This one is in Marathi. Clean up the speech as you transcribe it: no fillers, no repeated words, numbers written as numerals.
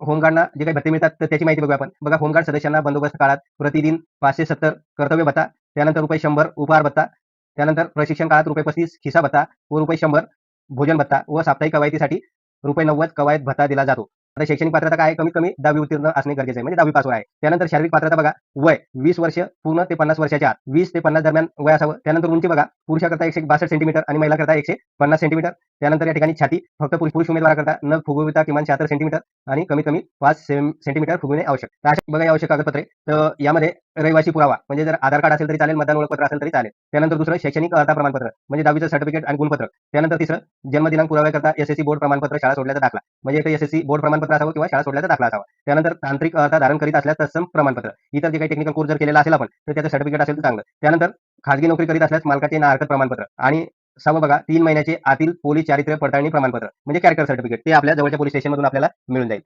होमगार्डना जे काही भत्ते मिळतात तर त्याची माहिती बघूया आपण. बघा, होमगार्ड सदस्यांना बंदोबस्त काळात प्रतिदिन 570 कर्तव्य भत्ता, त्यानंतर ₹100 उपहार भत्ता, त्यानंतर प्रशिक्षण काळात ₹35 खिसा भत्ता व ₹100 भोजन भत्ता व साप्ताहिक कवायतीसाठी ₹90 कवायत भत्ता दिला जातो. आता शैक्षणिक पात्रता काय आहे? कमीत कमी 10वी उत्तीर्ण असणे गरजेचे आहे, म्हणजे 10वी पास आहे. त्यानंतर शारीरिक पात्रता बघा, वय 20 वर्ष पूर्ण ते 50 वर्षाच्या आत, 20 ते 50 दरम्यान वय असावं. त्यानंतर उंची बघा, पुरुषाकरता 162 सेंटीमीटर आणि महिलाकरता 150 सेंटीमीटर. त्यानंतर या ठिकाणी छाती फक्त पुरुष उमेदवाराकरता न फुगविता किमान 76 सेंटीमीटर आणि कमीत कमी 5 सेंटीमीटर फुगविणे आवश्यक. तर अशा बघा या आवश्यक कागदपत्रे. तर यामध्ये रहिवासी पुरावा म्हणजे जर आधार कार्ड असेल तरी चालेल, मतदान ओळखपत्र असेल तरी चालेल. त्यानंतर दुसरं शैक्षणिक अर्हता प्रमाणपत्र म्हणजे 10वीचं सर्टिफिकेट आणि गुणपत्र. त्यानंतर तिसरं जन्मदिनांक पुराव्याकरता एसएससी बोर्ड प्रमाणपत्र, शाळा सोडल्याचा दाखला म्हणजे एक एसएससी बोर्ड प्रमाणपत्र असावं किंवा शाळा सोडल्याचा दाखला असावा. त्यानंतर तांत्रिक अर्हता धारण करीत असल्यास तत्सम प्रमाणपत्र. इतर जे काही टेक्निकल कोर्स जर केलेला असेल आपण तर त्याचं सर्टिफिकेट असेल तर चांगलं. त्यानंतर खाजगी नोकरी करीत असल्यास मालकाचे ना हरकत प्रमाणपत्र आणि 6वं बघा 3 महिन्याचे आतील पोलीस चारित्र्य पडताळणी प्रमाणपत्र म्हणजे कॅरेक्टर सर्टिफिकेट ते आपल्या जवळच्या पोलीस स्टेशनमधून आपल्याला मिळून जाईल.